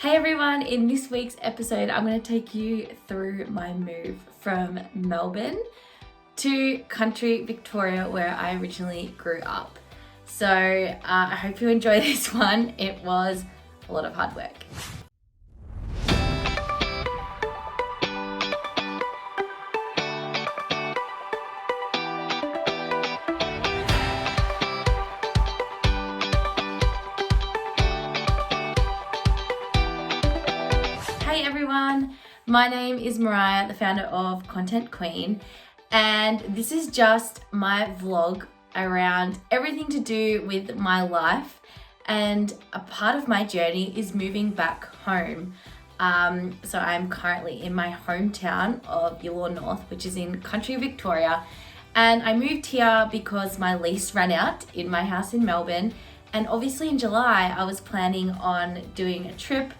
Hey everyone, in this week's episode I'm going to take you through my move from Melbourne to country Victoria where I originally grew up. So I hope you enjoy this one. It was a lot of hard work. Hey everyone, my name is Mariah, the founder of Content Queen, and this is just my vlog around everything to do with my life, and a part of my journey is moving back home. So I'm currently in my hometown of Heyyyyyy North, which is in country Victoria, and I moved here because my lease ran out in my house in Melbourne, and obviously in July I was planning on doing a trip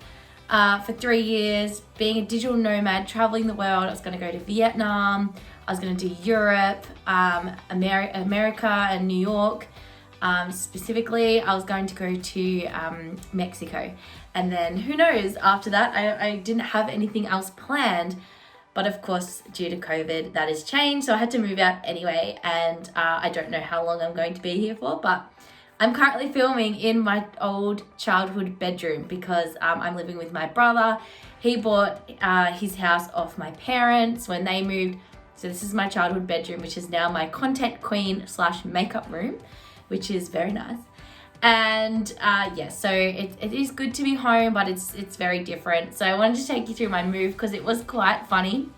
for 3 years, being a digital nomad, traveling the world. I was going to go to Vietnam, I was going to do Europe, America and New York. Specifically, I was going to go to Mexico. And then who knows, after that, I didn't have anything else planned. But of course, due to COVID, that has changed. So I had to move out anyway. And I don't know how long I'm going to be here for, but I'm currently filming in my old childhood bedroom because I'm living with my brother. He bought his house off my parents when they moved. So this is my childhood bedroom, which is now my content queen / makeup room, which is very nice. And yeah, so it is good to be home, but it's very different. So I wanted to take you through my move because it was quite funny.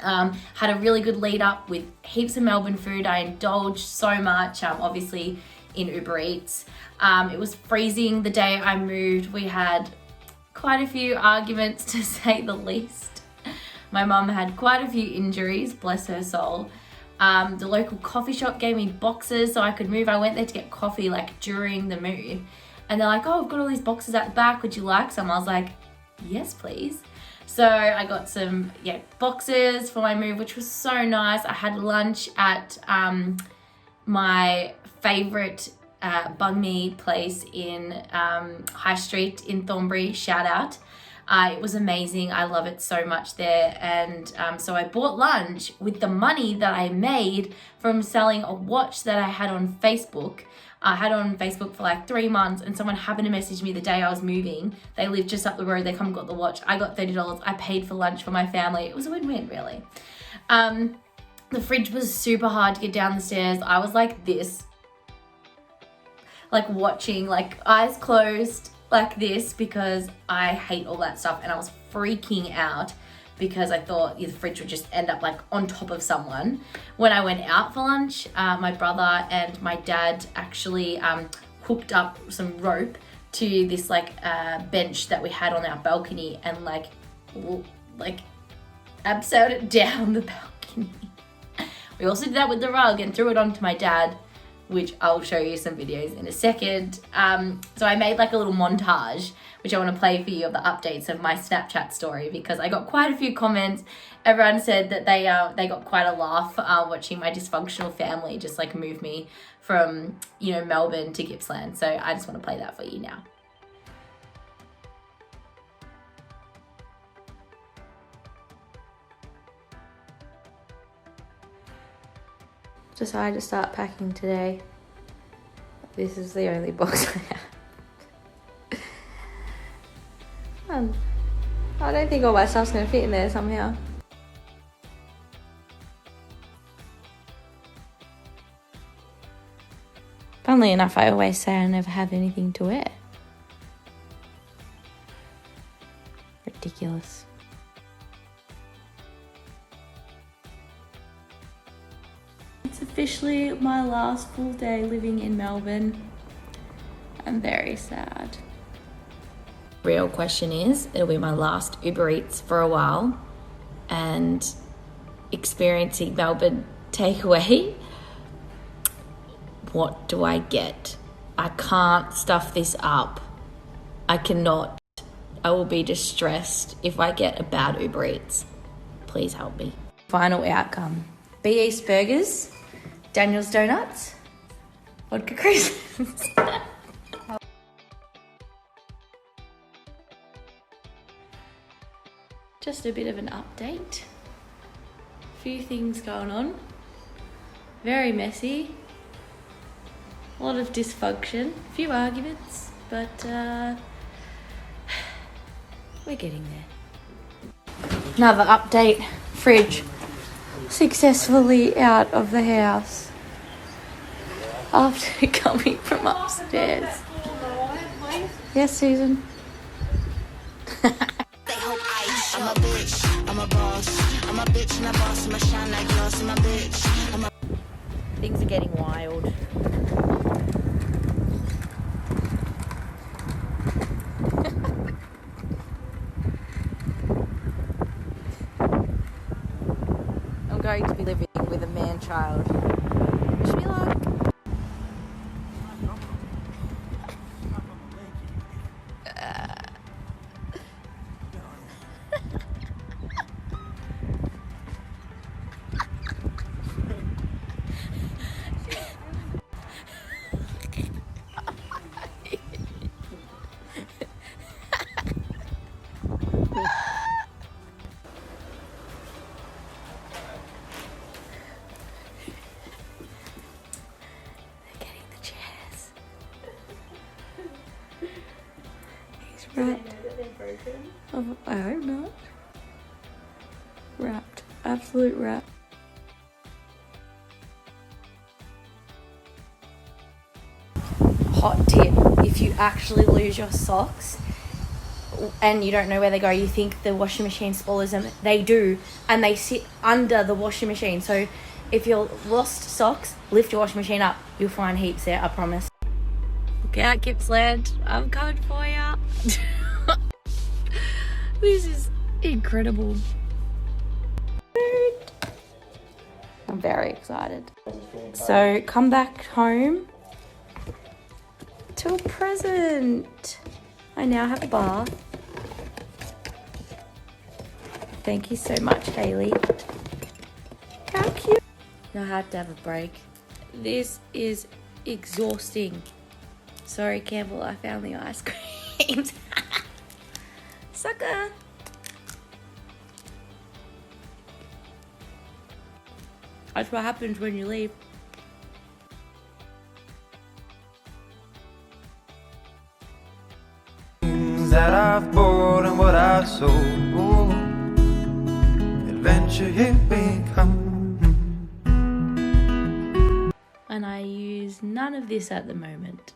Had a really good lead up with heaps of Melbourne food. I indulged so much, obviously, in Uber Eats. It was freezing the day I moved. We had quite a few arguments, to say the least. My mum had quite a few injuries, bless her soul. The local coffee shop gave me boxes so I could move. I went there to get coffee like during the move, and they're like, oh, I've got all these boxes at the back, would you like some? I was like, yes please. So I got some boxes for my move, which was so nice. I had lunch at my favourite banh mi place in High Street in Thornbury, shout out. It was amazing. I love it so much there. And so I bought lunch with the money that I made from selling a watch that I had on Facebook. I had on Facebook for like 3 months, and someone happened to message me the day I was moving. They lived just up the road. They come and got the watch. I got $30. I paid for lunch for my family. It was a win-win, really. The fridge was super hard to get down the stairs. I was like this, like watching, like eyes closed like this, because I hate all that stuff, and I was freaking out because I thought the fridge would just end up like on top of someone. When I went out for lunch, my brother and my dad actually hooked up some rope to this like bench that we had on our balcony, and like abseiled it down the balcony. We also did that with the rug and threw it onto my dad, which I'll show you some videos in a second. So I made like a little montage, which I want to play for you, of the updates of my Snapchat story, because I got quite a few comments. Everyone said that they got quite a laugh watching my dysfunctional family just like move me from, Melbourne to Gippsland. So I just want to play that for you now. Decided to start packing today. This is the only box I have. I don't think all my stuff's gonna fit in there somehow. Funnily enough, I always say I never have anything to wear. Ridiculous. It's officially my last full day living in Melbourne. I'm very sad. Real question is, it'll be my last Uber Eats for a while, and experiencing Melbourne takeaway. What do I get? I can't stuff this up. I cannot. I will be distressed if I get a bad Uber Eats. Please help me. Final outcome. BE's Burgers, Daniel's Donuts, vodka crisps. Just a bit of an update. Few things going on. Very messy. A lot of dysfunction. A few arguments, but we're getting there. Another update. Fridge. Successfully out of the house after coming from upstairs. Yes, Susan. I'm a bitch, I'm a boss. I'm a bitch and a boss, I'm a shine like glass, I'm a bitch. Things are getting wild. I'm going to be living with a man-child. Wish me luck. Wrapped. Oh, I hope not. Wrapped. Absolute wrap. Hot tip. If you actually lose your socks and you don't know where they go, you think the washing machine swallows them. They do. And they sit under the washing machine. So if you're lost socks, lift your washing machine up. You'll find heaps there, I promise. Look out, Gippsland. I'm coming for ya. This is incredible. I'm very excited. So, come back home to a present. I now have a bath. Thank you so much, Hayley. How cute. I had to have a break. This is exhausting. Sorry, Campbell, I found the ice creams. Sucker. That's what happens when you leave. Things that I've bought and what I've sold. Adventure, here we come. And I use none of this at the moment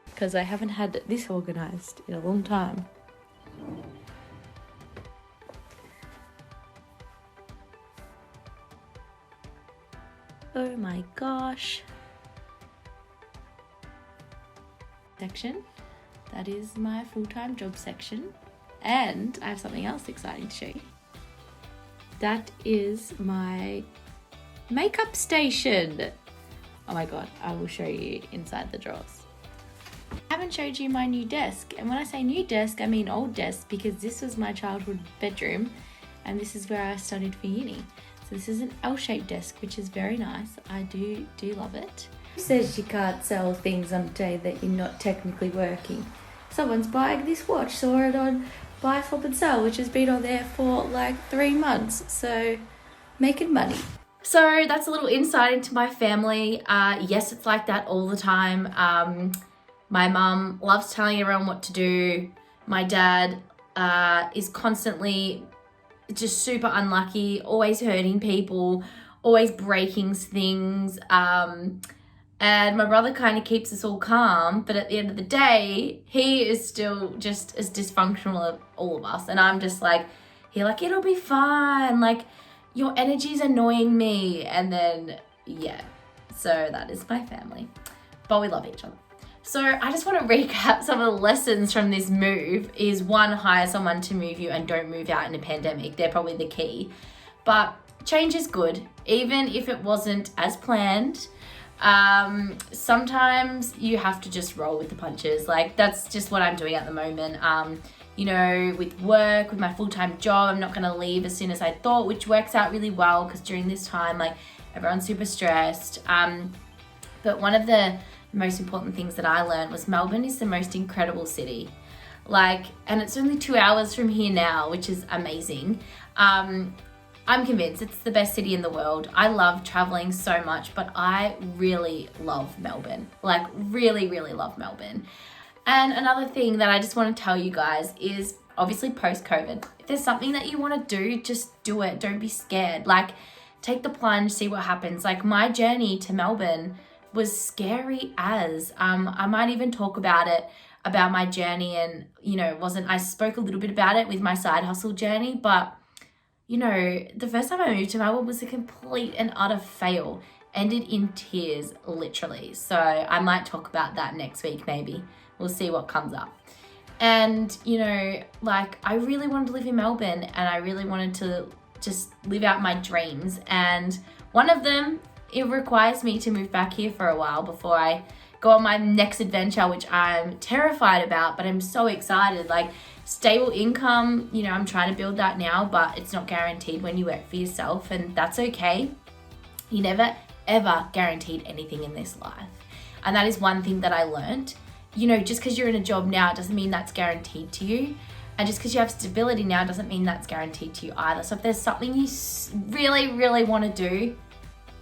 because I haven't had this organised in a long time. Oh my gosh. Section. That is my full-time job section. And I have something else exciting to show you. That is my makeup station. Oh my god, I will show you inside the drawers. I haven't showed you my new desk. And when I say new desk, I mean old desk, because this was my childhood bedroom and this is where I studied for uni. So this is an L-shaped desk, which is very nice. I do love it. Who says you can't sell things on a day that you're not technically working? Someone's buying this watch, saw it on Buy, Swap and Sell, which has been on there for like 3 months. So making money. So that's a little insight into my family. Yes, it's like that all the time. My mum loves telling everyone what to do. My dad is constantly just super unlucky, always hurting people, always breaking things. And my brother kind of keeps us all calm, but at the end of the day, he is still just as dysfunctional as all of us. And I'm just like, it'll be fine. Like, your energy's annoying me. And then, yeah, so that is my family. But we love each other. So I just want to recap some of the lessons from this move. Is one, hire someone to move you and don't move out in a pandemic. They're probably the key. But change is good, even if it wasn't as planned. Sometimes you have to just roll with the punches. Like, that's just what I'm doing at the moment. You know, with work, with my full-time job, I'm not going to leave as soon as I thought, which works out really well because during this time, like, everyone's super stressed. But one of the most important things that I learned was Melbourne is the most incredible city. Like, and it's only 2 hours from here now, which is amazing. I'm convinced it's the best city in the world. I love traveling so much, but I really love Melbourne. Like, really, really love Melbourne. And another thing that I just want to tell you guys is obviously post-COVID, if there's something that you want to do, just do it. Don't be scared. Like, take the plunge, see what happens. Like, my journey to Melbourne was scary as. I might even talk about it, about my journey, and, you know, I spoke a little bit about it with my side hustle journey, but, you know, the first time I moved to Melbourne was a complete and utter fail. Ended in tears, literally. So I might talk about that next week, maybe. We'll see what comes up. And, you know, like, I really wanted to live in Melbourne, and I really wanted to just live out my dreams. And one of them, it requires me to move back here for a while before I go on my next adventure, which I'm terrified about, but I'm so excited. Like, stable income, you know, I'm trying to build that now, but it's not guaranteed when you work for yourself, and that's okay. You never, ever guaranteed anything in this life. And that is one thing that I learned. You know, just because you're in a job now, it doesn't mean that's guaranteed to you. And just because you have stability now doesn't mean that's guaranteed to you either. So if there's something you really, really want to do,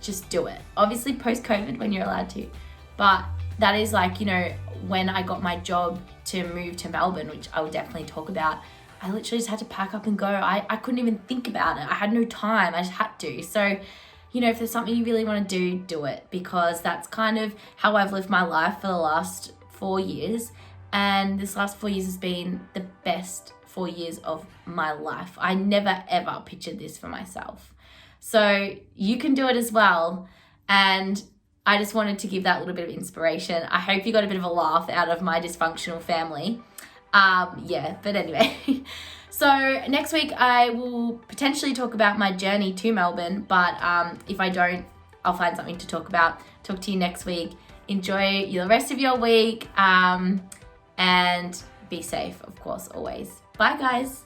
just do it. Obviously post-COVID when you're allowed to. But that is like, you know, when I got my job to move to Melbourne, which I will definitely talk about, I literally just had to pack up and go. I couldn't even think about it. I had no time. I just had to. So, you know, if there's something you really want to do it, because that's kind of how I've lived my life for the last 4 years. And this last 4 years has been the best 4 years of my life. I never ever pictured this for myself. So you can do it as well. And I just wanted to give that little bit of inspiration. I hope you got a bit of a laugh out of my dysfunctional family. Yeah, but anyway. So next week I will potentially talk about my journey to Melbourne, but if I don't, I'll find something to talk about. Talk to you next week. Enjoy the rest of your week, and be safe, of course, always. Bye, guys.